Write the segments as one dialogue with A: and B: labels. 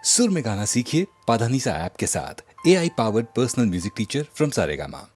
A: सुर में गाना सीखिए पाधानीसा ऐप के साथ। AI powered personal music teacher from Saregama.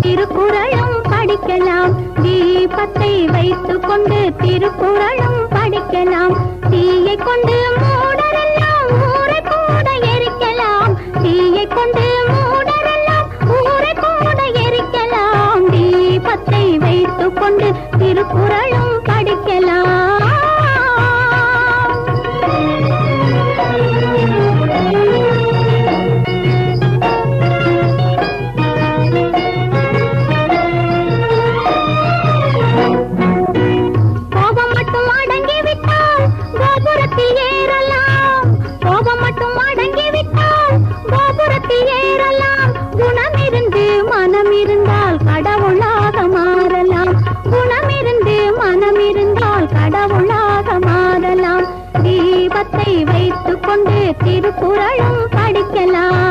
B: திருக்குறளும் படிக்கலாம், தீபத்தை வைத்துக் கொண்டு திருக்குறளும் படிக்கலாம். தீயை கொண்டு மூடரெல்லாம் ஊரை கூட எரிக்கலாம், தீயை கொண்டு மூடரெல்லாம் ஊரை கூட எரிக்கலாம். தீபத்தை வைத்துக் கொண்டு திருக்குறளும் படிக்கலாம். தீபத்தை வைத்துக் கொண்டு திருக்குறளும் படிக்கலாம்.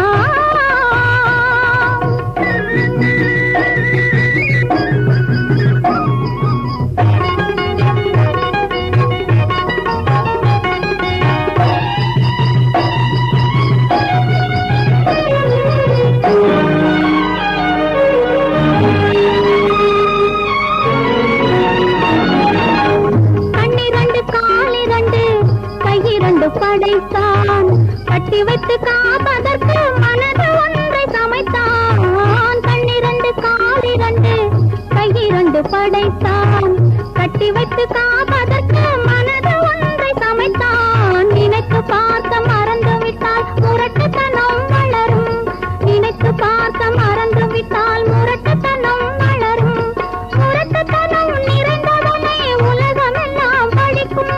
B: படைத்தான் கட்டி வைத்து காப்பதற்கு மனது ஒன்றை சமைத்தான். கண்ணிரண்டு காலிரண்டு கையிரண்டு படைத்தான் கட்டி வைத்து காப்பதற்கு மனது ஒன்றை சமைத்தான். நினைத்து பார்க்க மறந்து விட்டால் முரட்டுத்தனம் வளரும், நினைத்து பார்க்க மறந்து விட்டால் முரட்டுத்தனம் வளரும். முரட்டுத்தனம் நிறைந்தவனை உலகமெல்லாம் பழிக்கும்.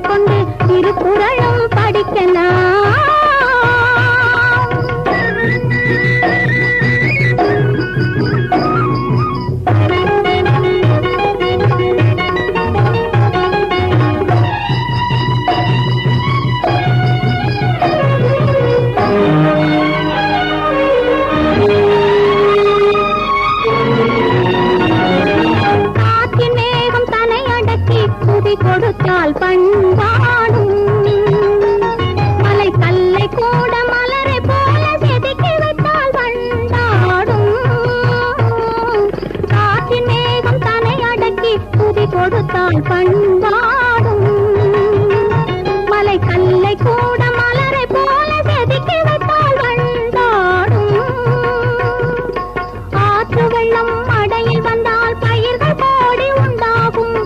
B: கொண்டு திருக்குறளும் படிக்கலாம். காற்றின் மேகம் தனை அடக்கி குதி கொடுத்தால் பண்பாடும், மலை கல்லை கூட மலரை போல செதுக்கி வைத்தால் பண்பாடும். காற்றின் மேகம் தனை அடக்கி குதி கொடுத்தால் பண்பாடும், மலை கல்லை கூட மலரை போல செதுக்கி வைத்தால் பண்பாடும். ஆற்று வெள்ளம் அடையில் வந்தால் பயிர்கள் கோடி உண்டாகும்,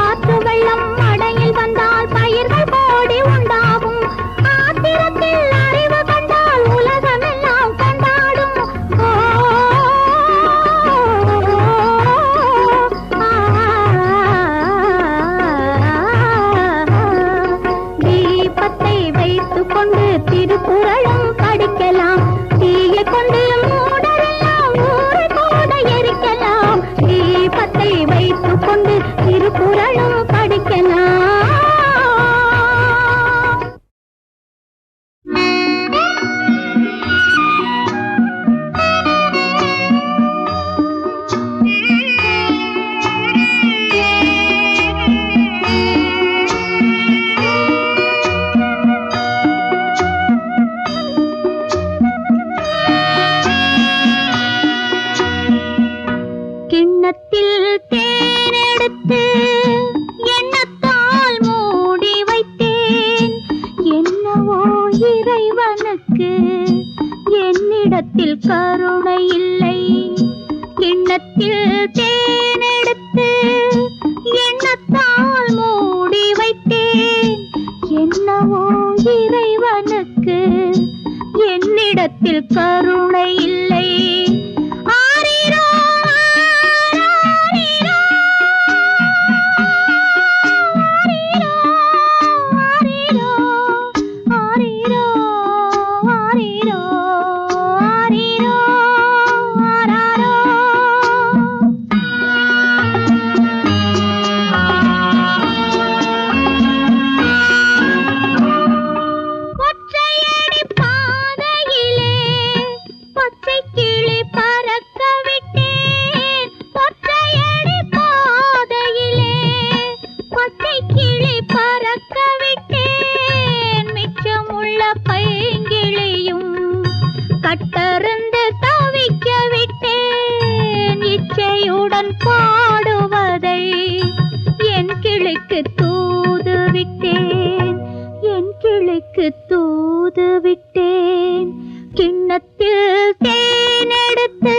B: ஆற்று வெள்ளம் அடையில் வந்தால் பயிர்கள் கோடி உண்டாகும். ஆத்திரத்தில் அறிவு கண்டால் உலகமெல்லாம் கொண்டாடும். தீபத்தை வைத்துக் கொண்டு திருக்குறளும் படிக்கலாம், தீயை கொண்டு மூடரெல்லாம் ஊரை கூட எரிக்கலாம். தீபத்தை வைத்துக் கொண்டு திருக்குறளும் படிக்கலாம். கிண்ணத்தில் தேனெடுத்து கிளைக்கு தூது விட்டேன், என் கிளைக்கு தூது விட்டேன். கிண்ணத்தில் தேனெடுத்து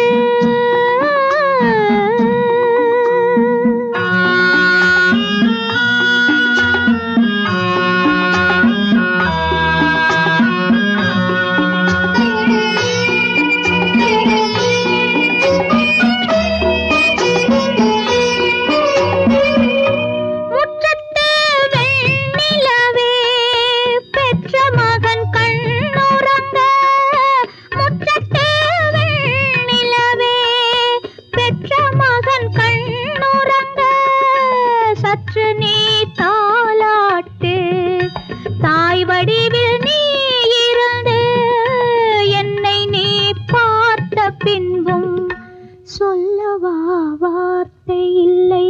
B: சொல்லவா வார்த்தை இல்லை.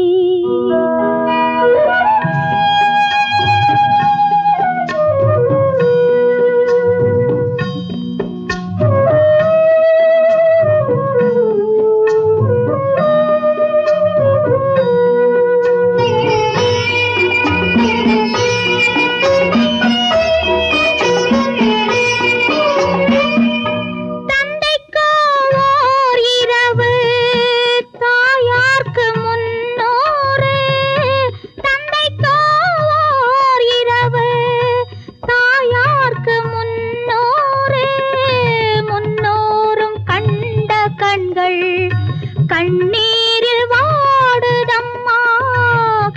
B: கண்ணீரில் வாடுதம்மா,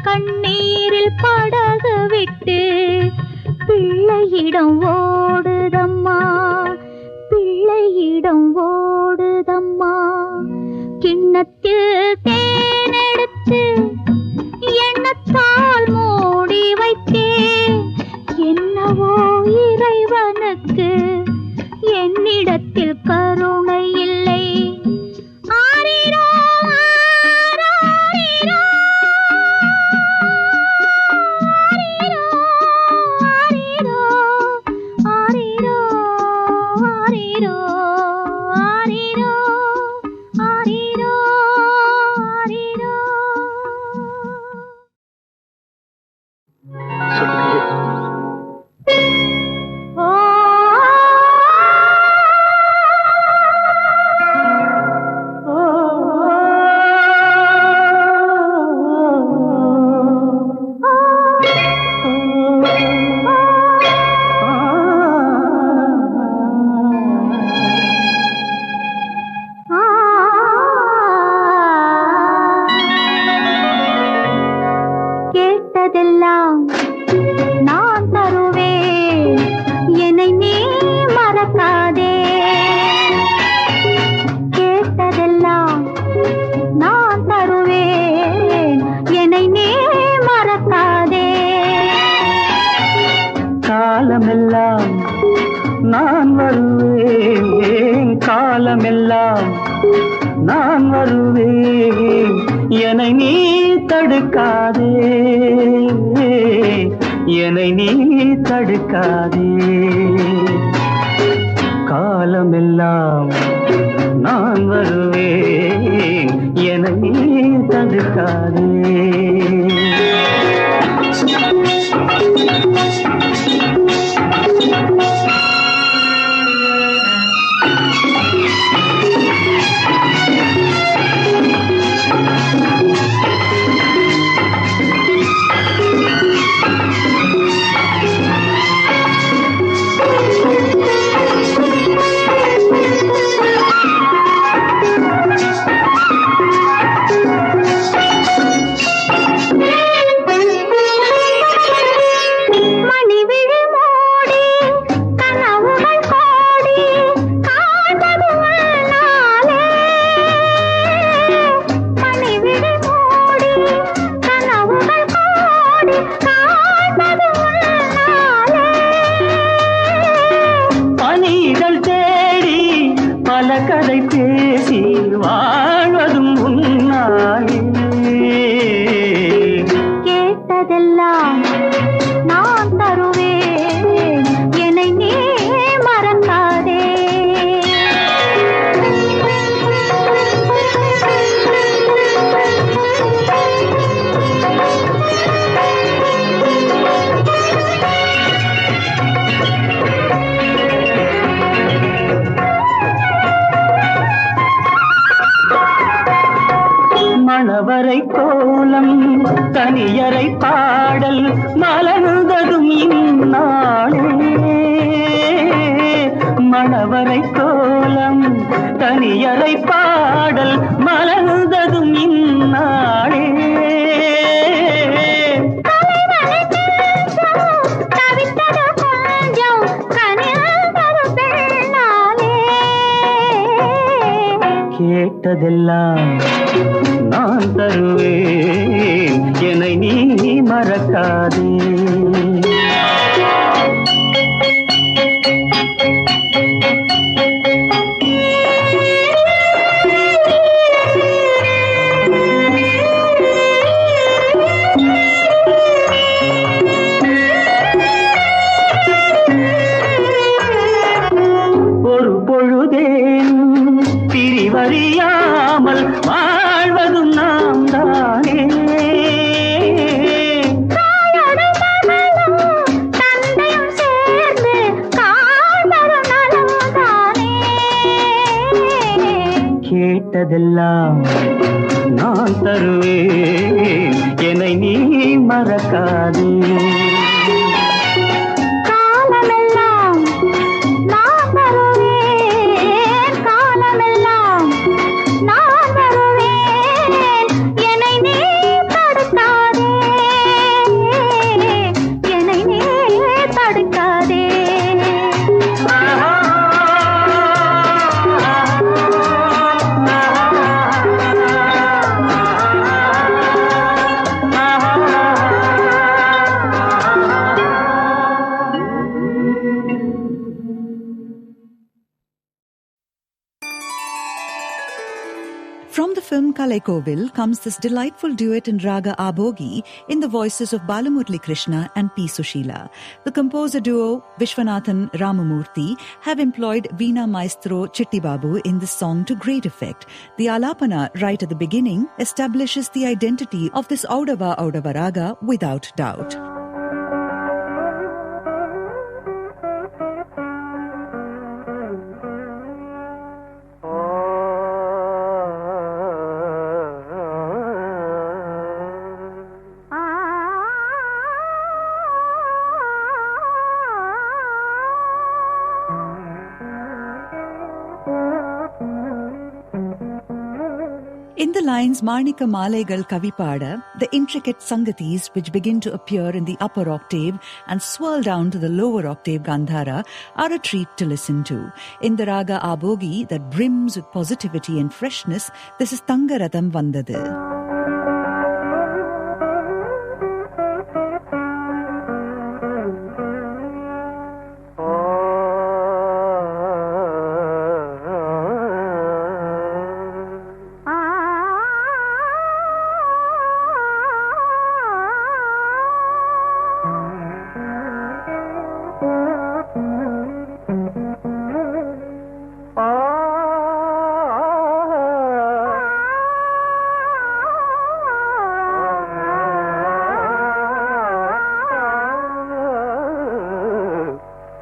B: கண்ணீரில் படகு விட்டு பிள்ளையிடம் ஓடுதம்மா, பிள்ளையிடம் ஓடுதம்மா. கிண்ணத்தில் தேனெடுத்து எண்ணத்தால் மூடி வைத்தேன். என்னவோ இறைவனுக்கு என்னிடத்தில் கருணை இல்லை. கேட்டதெல்லாம் நான் தருவேன், என்னை நீ மறக்காதே. கேட்டதெல்லாம் நான் தருவேன், என்னை நீ மறக்காதே.
C: காலமெல்லாம் நான் வருவேன், காலமெல்லாம் நான் வருவேன், என்னை நீ தடுக்காதே, என்னை நீ தடுக்காதே. காலமெல்லாம் நான் வருவேன், என்னை நீ தடுக்காதே. கதை பேசி வாழ்வதும் உன்னாலே.
B: கேட்டதெல்லாம் நான் தருவேன், என்னை நீ மறக்காதே.
C: தனியறை பாடல் மலர்ந்ததும் இந்நாளே மணவரை கோலம் தனியறை பாடல் மலர்ந்ததும் இந்நாளே கேட்டதெல்லாம் நான் தருவேன் என்னை நீ மறக்காதே ஒரு பொழுதேன் பிரிவறியாமல் வாழ்வதும் நாம் தானே கேட்டதெல்லாம் நான் தருவேன் என்னை நீ மறக்காதே
D: From the film Kalaikovil comes this delightful duet in Raga Abhogi in the voices of Balamurali Krishna and P. Sushila. The composer duo Vishwanathan Ramamurthy have employed Veena Maestro Chitti Babu in this song to great effect. The alapana right at the beginning establishes the identity of this Audava Audava Raga without doubt. In the lines Marnika Malegal Kavipada, the intricate sangatis which begin to appear in the upper octave and swirl down to the lower octave Gandhara are a treat to listen to. In the Raga Abhogi that brims with positivity and freshness, this is Thangaratham Vandadu.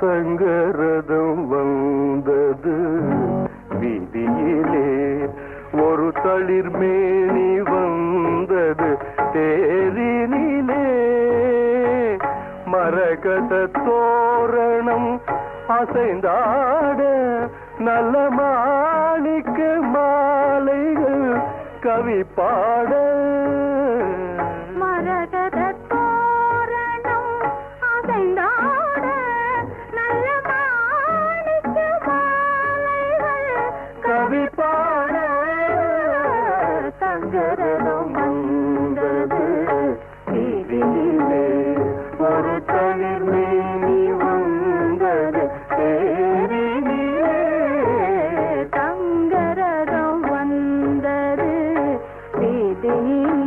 E: தங்கரதம் வந்தது வீதியிலே ஒரு தளிர்மேனி வந்தது தேரினிலே மரகத தோரணம் அசைந்தாட நல்ல மாணிக்க மாலைகள் கவி பாட
B: மரகத தோரணம் அசைந்தாட நல்ல மாணிக்க மாலைகள்
E: கவி பாட
B: தங்கரதம் வந்தது
E: வீதியிலே ஒரு தளிர்மேனி வந்தது தேரினிலே
B: தங்கரதம் வந்தது வீதியிலே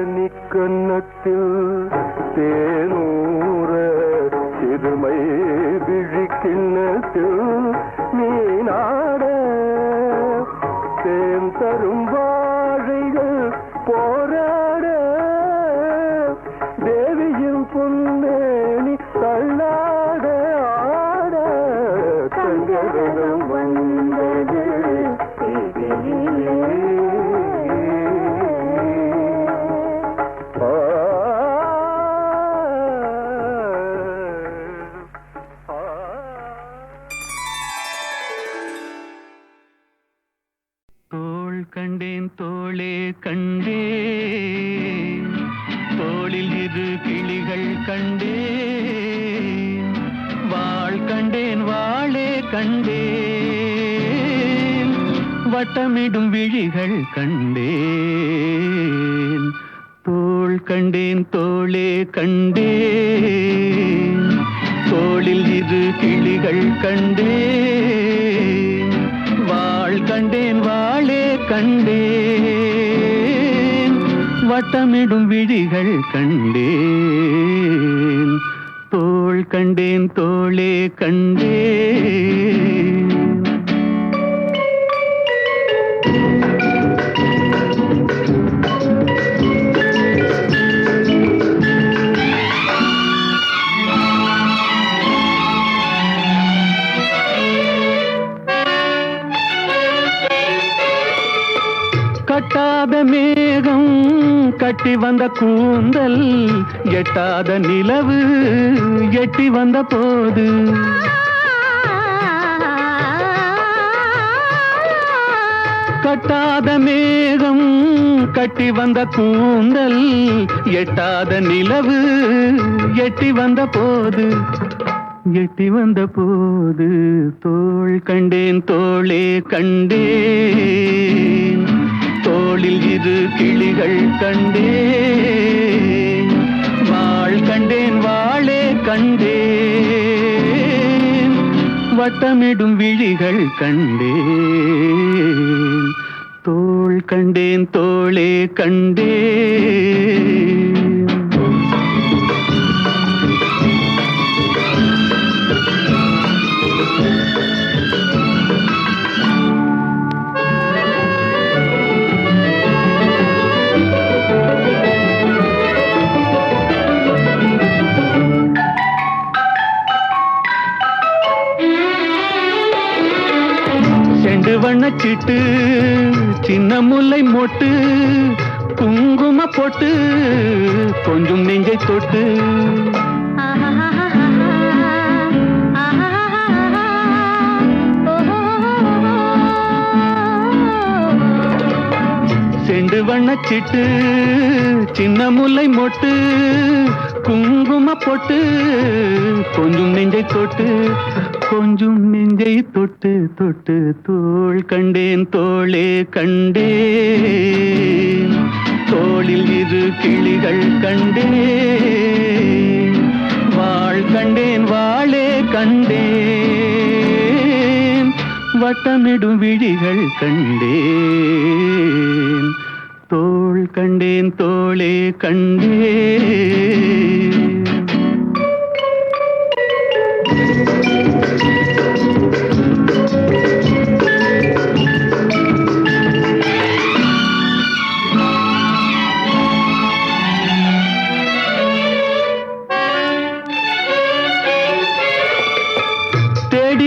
E: கன்னத்தில் தேனூர சிறுமை விழிக்கிண்ணத்தில் மீனாட தேன் தரும் வாழைகள் போராட தேவியும் பொன்னேனி தள்ளாட ஆட கங்கரம் வந்தது
C: தோள் கண்டேன் தோளே கண்டேன் தோளில் இரு கிளிகள் கண்டேன் வாள் கண்டேன் வாளே கண்டேன் வட்டமிடும் விழிகள் கண்டேன் தோள் கண்டேன் தோளே கண்டேன் தோளில் இரு கிளிகள் கண்டேன் வாள் கண்டேன் வாளே கண்டேன் வட்டமிடும் விழிகள் கண்டேன் தோள் கண்டேன் தோளே கண்டேன் கட்டாத மேகம் கட்டி வந்த கூந்தல் எட்டாத நிலவு எட்டி வந்த போது கட்டாத மேகம் கட்டி வந்த கூந்தல் எட்டாத நிலவு எட்டி வந்த போது தோள் கண்டேன் தோளே கண்டேன் தோளில் இரு கிளிகள் கண்டேன் வாள் கண்டேன் வாளே கண்டேன் வட்டமிடும் விழிகள் கண்டேன் தோள் கண்டேன் தோளே கண்டேன் வண்ணச்சிட்டு சின்ன முல்லை மொட்டு குங்கும போட்டு கொஞ்சம் நெஞ்சை தொட்டு செண்டு வண்ணச்சிட்டு சின்ன முல்லை மொட்டு குங்கும போட்டு கொஞ்சம் நெஞ்சை தொட்டு தொட்டு தோள் கண்டேன் தோளே கண்டேன் தோளில் இரு கிளிகள் கண்டேன் வாள் கண்டேன் வாளே கண்டேன் வட்டமிடும் விழிகள் கண்டேன் தோள் கண்டேன் தோளே கண்டேன்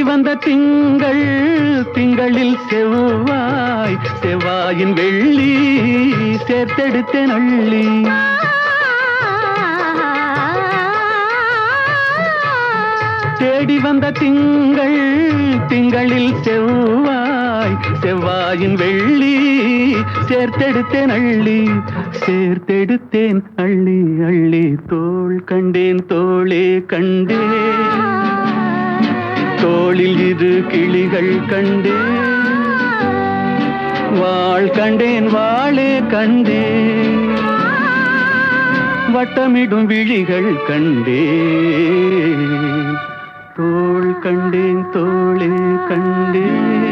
C: வந்த திங்களில் செவ்வாயின் வெள்ளி சேர்த்தெடுத்தேன் அள்ளி தேடி வந்த திங்களில் செவ்வாயின் வெள்ளி சேர்த்தெடுத்தேன் அள்ளி தோள் கண்டேன் தோளே கண்டேன் தோளில் இரு கிளிகள் கண்டேன் வாள் கண்டேன் வாளே கண்டேன் வட்டமிடும் விழிகள் கண்டேன் தோள் கண்டேன் தோளே கண்டேன்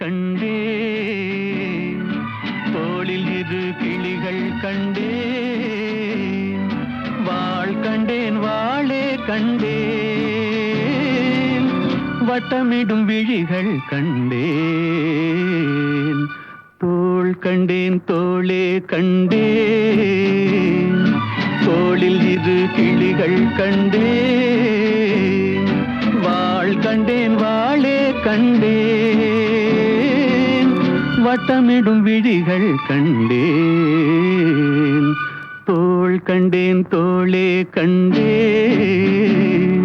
C: கண்டேன், தோளில் இரு கிளிகள் கண்டேன், வாள் கண்டேன் வாளே கண்டேன், வட்டமிடும் விழிகள் கண்டேன், தோள் கண்டேன் தோளே கண்டேன், தோளில் இரு கிளிகள் கண்டேன், வாள் கண்டேன் வாளே கண்டேன், வட்டமிடும் விழிகள் கண்டேன், தோள் கண்டேன் தோளே கண்டேன்.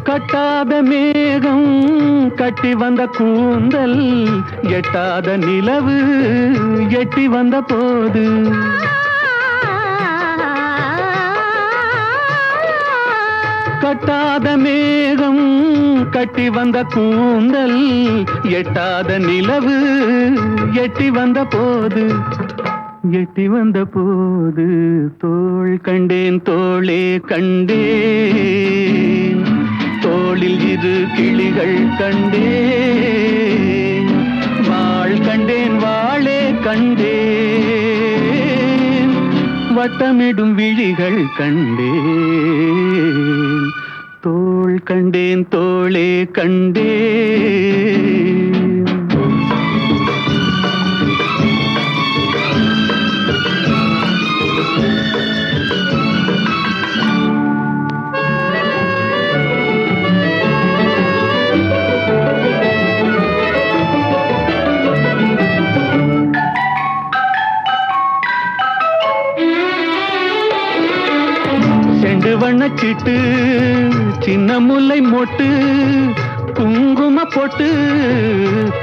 C: கட்டாத மேகம் கட்டி வந்த கூந்தல், எட்டாத நிலவு எட்டி வந்த போது, கட்டாத மேகம் கட்டி வந்த கூந்தல், எட்டாத நிலவு எட்டி வந்த போது, எட்டி வந்த போது, தோள் கண்டேன் தோளே கண்டேன், தோளில் இரு கிளிகள் கண்டேன், வாள் கண்டேன் வாளே கண்டேன், வட்டமிடும் விழிகள் கண்டேன், தோள் கண்டேன் தோளே கண்டேன். வண்ணச்சிட்டு சின்ன முல்லை மொட்டு, குங்கும போட்டு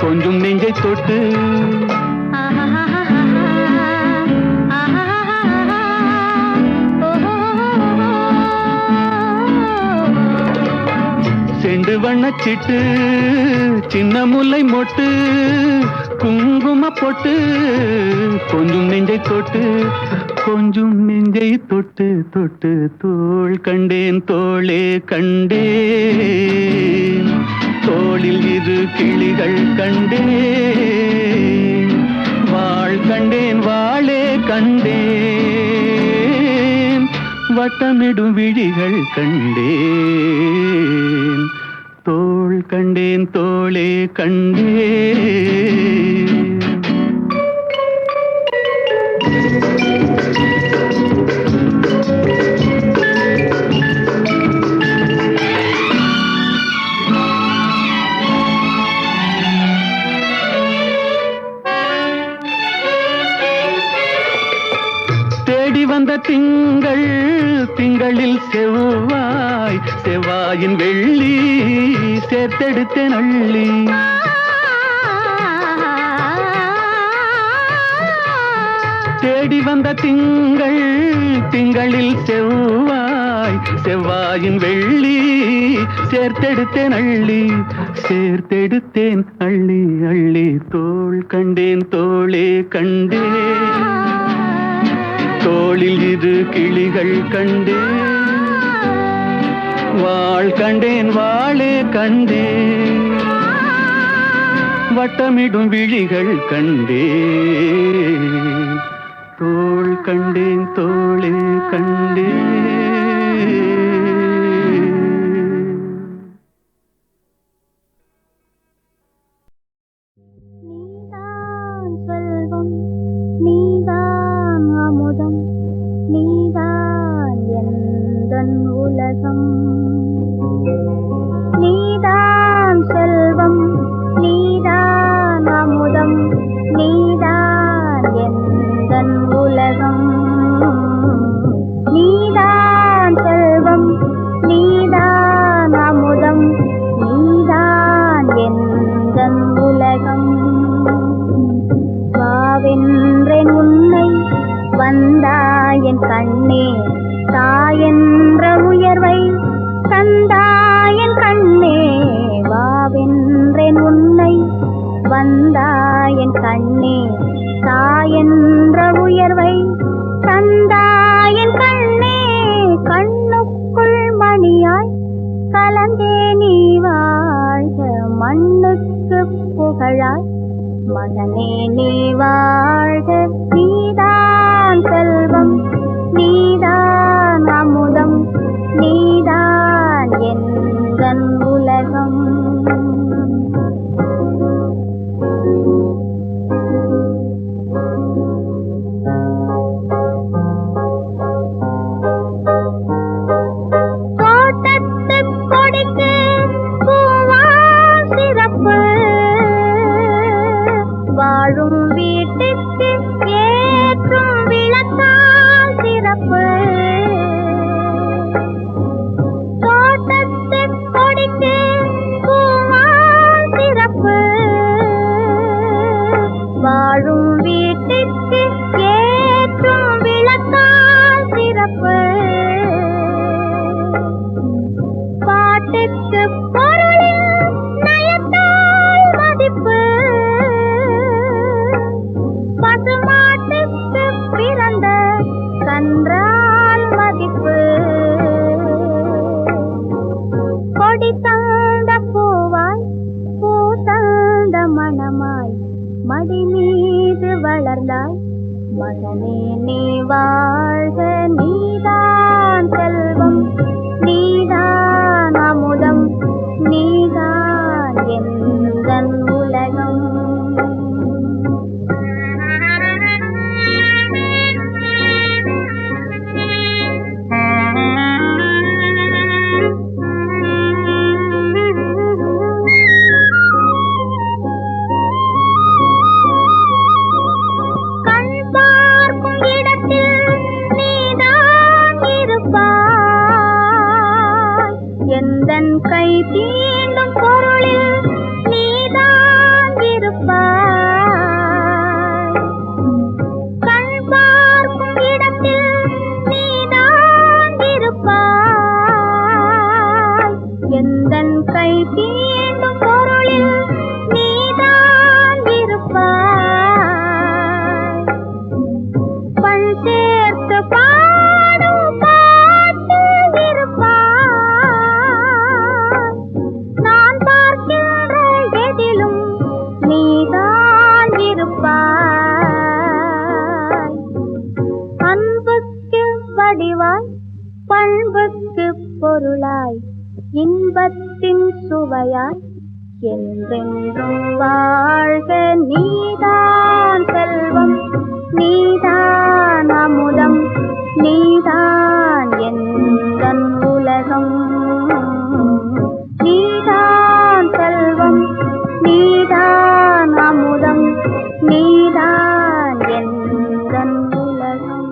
C: கொஞ்சம் நெஞ்சை தொட்டு, செண்டு வண்ணச்சிட்டு சின்ன முல்லை மொட்டு, குங்கும போட்டு கொஞ்சம் நெஞ்சை தொட்டு, கொஞ்சம் நெஞ்சை தொட்டு தொட்டு, தோள் கண்டேன் தோளே கண்டேன், தோளில் இரு கிளிகள் கண்டேன், வாள் கண்டேன் வாளே கண்டேன், வட்டமிடும் விழிகள் கண்டேன், தோள் கண்டேன் தோளே கண்டேன். வந்த திங்கள், திங்களில் செவ்வாய், செவ்வாயின் வெள்ளி சேர்த்தெடுத்தேன் அள்ளி, தேடி வந்த திங்கள், திங்களில் செவ்வாய், செவ்வாயின் வெள்ளி சேர்த்தெடுத்தேன் அள்ளி, சேர்த்தெடுத்தேன் அள்ளி அள்ளி, தோள் கண்டேன் தோளே கண்டேன், தோளில் இரு கிளிகள் கண்டேன், வாள் கண்டேன் வாளே கண்டேன், வட்டமிடும் விழிகள் கண்டேன், தோள் கண்டேன் தோளே கண்டேன்.
B: நீதான் செல்வம், நீதான் அமுதம், நீதான் எந்தன் உலகம், நீதான் செல்வம், நீதான் அமுதம், நீதான் எந்தன் உலகம், நீதான் செல்வம், நீதான் அமுதம், நீதான் எந்தன் உலகம், வாவென்றேன் உன்னை வந்தாயன் கண்ணே, தாயென்ற உயர்வை தந்தாயன் கண்ணே, மகனே நீ வாழ்க, நீதான் செல்வம், நீதான் அமுதம், நீதான் எந்தன் உலகம். வாழும் வீட்டுக்கு ஏற்றும் விளக்கால் சிறப்பு. தோட்டத்து கொடிக்கு பூவால் சிறப்பு. வாழும் வீட்டுக்கு ஏற்றும் விளக்கால் சிறப்பு. பாட்டுக்கு பொருளில் நயத்தால் மதிப்பு. பசுமாட்டுக்கு பிறந்த கன்றால் மதிப்பு. கொடி தந்த பூவாய், பூ தந்த மணமாய், மடி மீது வளர்ந்தாய். மகனே நீ வாழ்க, நீதான் செல்வம், நீதான் அமுதம், நீதான் எந்தன் உலகம். எந்தன் கை தீண்டும் பொருளில் நீதான் இருப்பாய். கண் பார்க்கும் இடத்தில் நீதான் இருப்பாய். எந்தன் கை தீண்டும் பொருளில் நீதான் இருப்பாய். பண் சேர்த்து பாடும் பாட்டு இருப்பாய். நான் பார்க்கின்ற எதிலும் நீதான் இருப்பாய். அன்புக்கு வடிவாய், பண்புக்கு பொருளாய், இன்பத்தின் சுவையாய் என்றென்றும் வாழ்க. நீதான் செல்வம், நீதான் அமுதம், நீதான் எந்தன் உலகம். நீதான் செல்வம், நீதான் அமுதம், நீதான் எந்தன் உலகம்.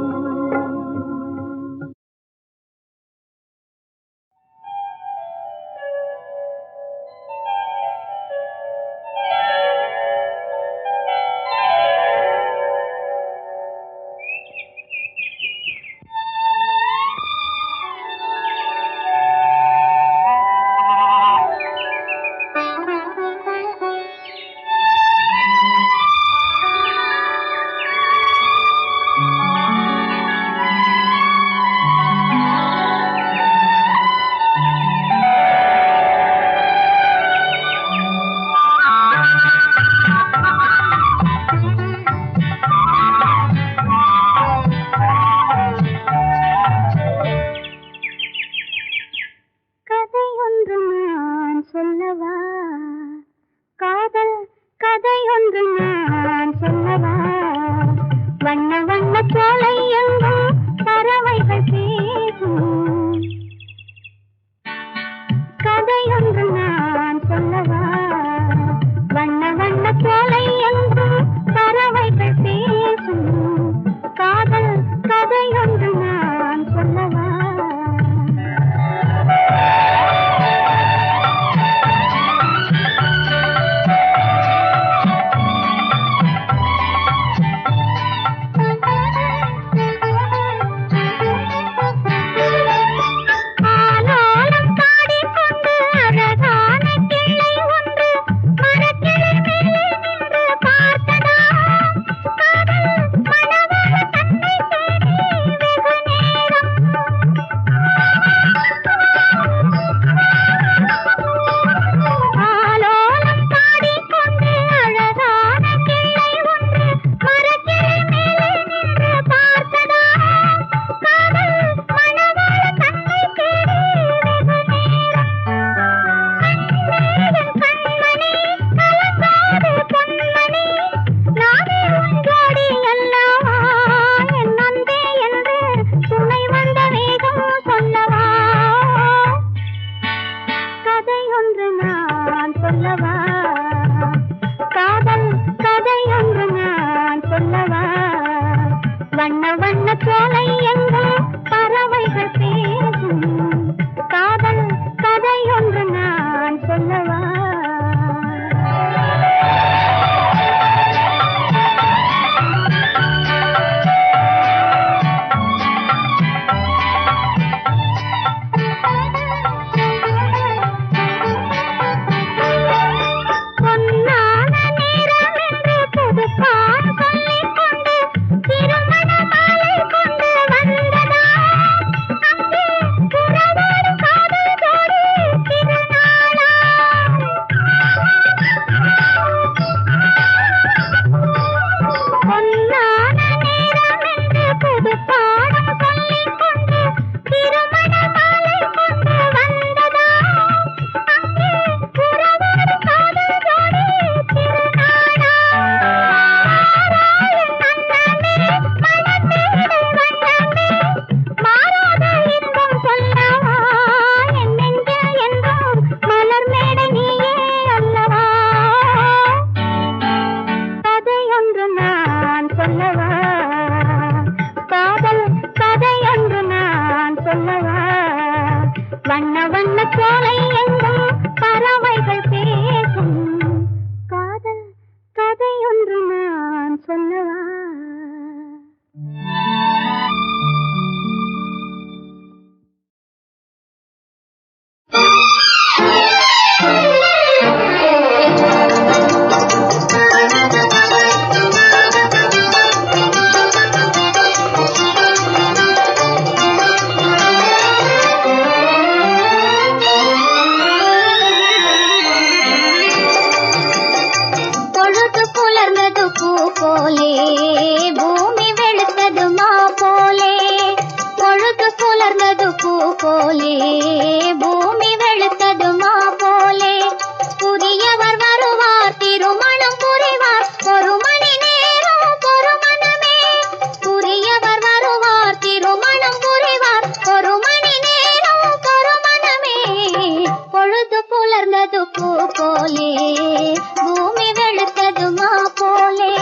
B: சோலை எங்கும் பறவைகள் பேசும் காதல் கதை ஒன்று நான் சொல்லவா? வண்ண வண்ண சோலை எங்கும் பறவைகள் பேசும் காதல் கதை ஒன்று நான் சொல்லவா? போலே பூமி வெளுத்தது மா போலே பொழுது புலர்ந்தது பூ போலே பூமி வெளுத்தது மா போலே புதியவர் வருவார் திருமணம் புரிவார் ஒரு மணி நேரம் பொறுமணமே புதியவர் வருவார் திருமணம் புரிவார் ஒரு மணி நேரம் பொறுமணமே பொழுது புலர்ந்தது பூ போலே பூமி வெளுத்தது மா போலே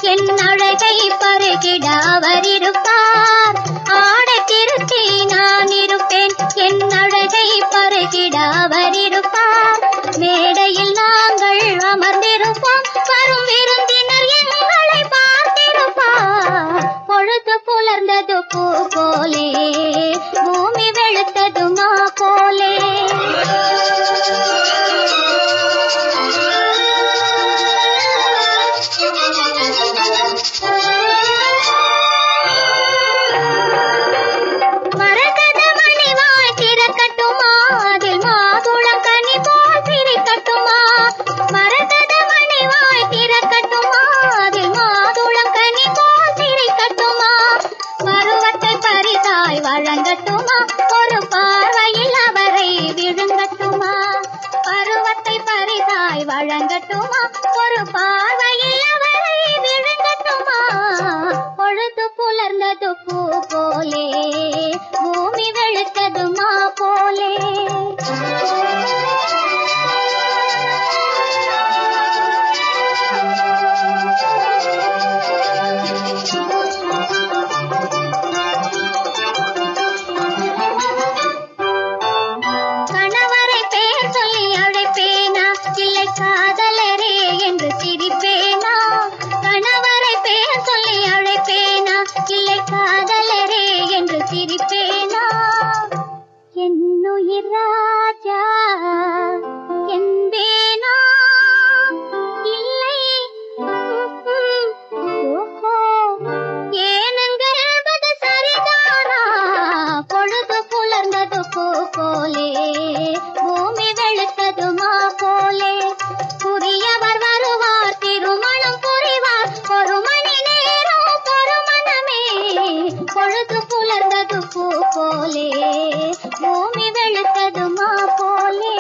B: என் அழகை பருகிட அவர் இருப்பார் ஆடை திருத்தி நான் இருப்பேன் என் அழகை பருகிட அவர் இருப்பார் மேடையில் நாங்கள் அமர்ந்திருப்போம் வரும் விருந்தினர் எங்களை பார்த்திருப்பார் பொழுது புலர்ந்தது பூ போலே பூமி வெளுத்தது மா போலே வழங்கட்டுமா ஒரு பார்வையில் அவரை விழுங்கட்டுமா பருவத்தை பரிதாய் வழங்கட்டுமா ஒரு பார்வையில் அவரை விழுங்கட்டுமா பொழுது புலர்ந்தது பூ போலே பூமி வெளுத்தது மா போலே காதலரே என்று சிரிப்பேனா கணவரை பேர் சொல்லி அழைப்பேனா இல்லை காதலரே என்று சிரிப்பேனா என்னுயிர் ராஜா என்பேனா இல்லை ஓஹோ ஏனுங்கள் என்பது சரிதானா பொழுது புலர்ந்தது பூ போலே பூமி வெளுத்தது மா போலே புதியவர் வருவார் திருமணம் புரிவார் ஒரு மணி நேரம் பொறுமணமே பொழுது புலர்ந்தது பூ போலே பூமி வெளுத்தது மா போலே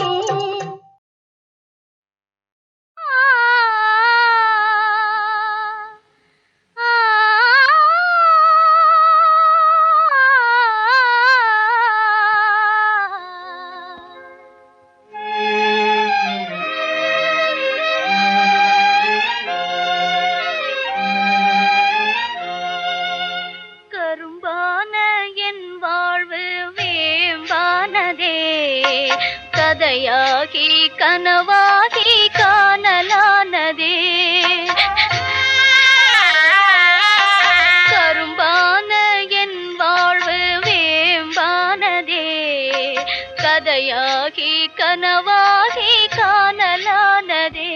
B: கதையாகி கனவாகி காணலானதே. கரும்பான என் வாழ்வு வேம்பானதே. கதையாகி கனவாகி காணலானதே.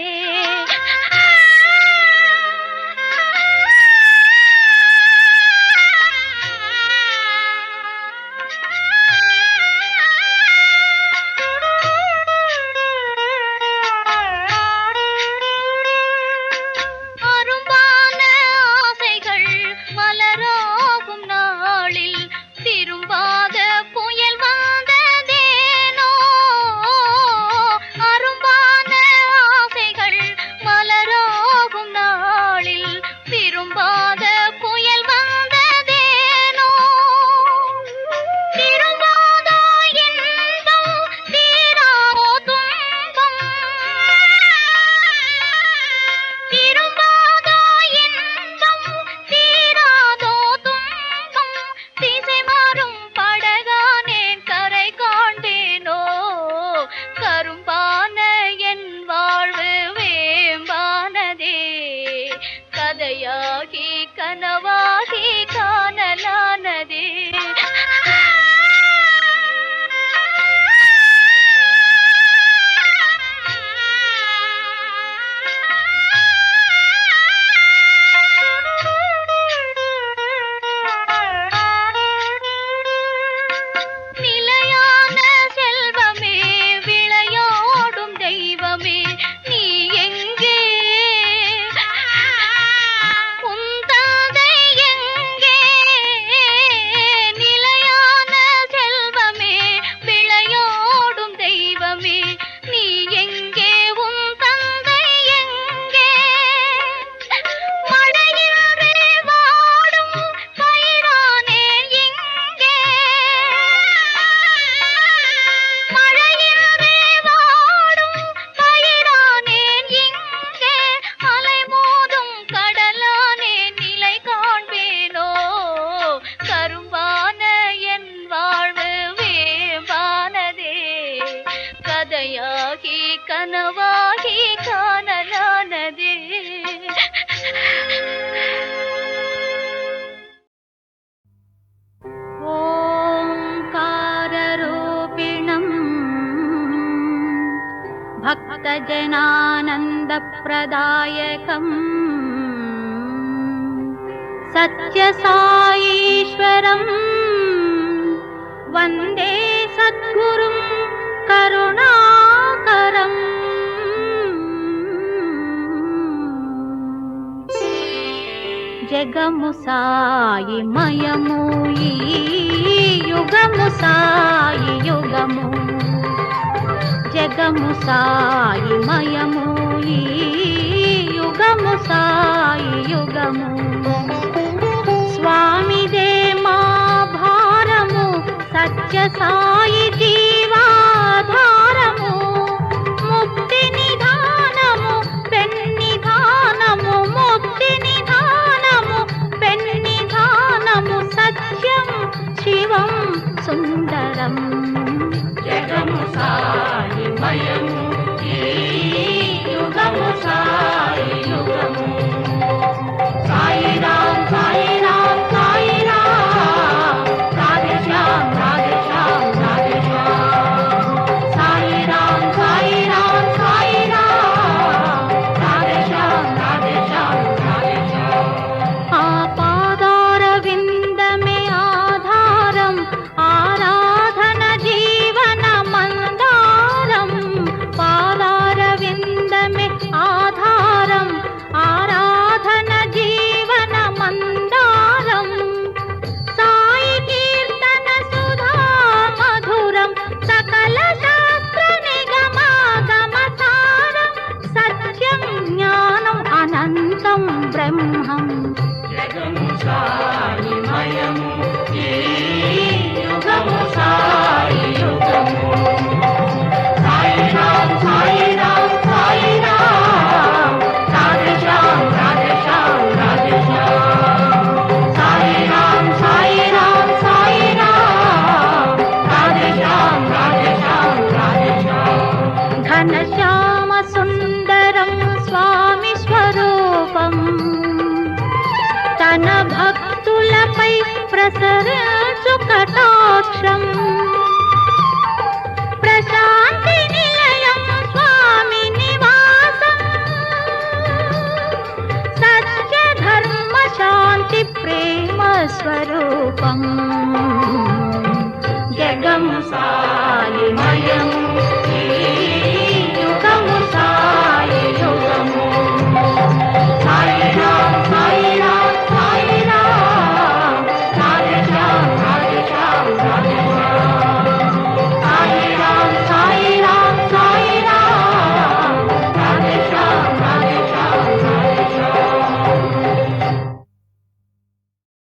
B: கதையாகி கனவாகி காணலானதே. நிலையான செல்வமே விளையாடும் தெய்வமே நீ எங்கே? கதையாகி கனவாகி காணலானதே. ஓங்காரரூபிணம் பக்தஜனானந்தப்ரதாயகம் சத்யசாயீஸ்வரம் வந்தே சத்குரும் கருணாகரம். జగము సాయి మయము ఈ యుగము సాయి యుగము. జగము సాయి మయము ఈ యుగము సాయి యుగము. స్వామిదే మా భారము సత్య సాయి జీవాధారము. ముక్తి నిధానము పెన్నిధానము. ముక్తి నిధానము పెన్నిధానము. సత్యం శివం సుందరం. జగము సాయి మయము ఈ యుగము సాయి యుగము. సాయి రామ్ సాయి రామ్ సాయి రామ్. రాధే శ్యామ్ రాధే శ్యామ్ రాధే శ్యామ్. ప్రసరించు కటాక్షం ప్రశాంతి నిలయం స్వామి నివాసం సత్య ధర్మ శాంతి ప్రేమ స్వరూపం జగం సాయిమయం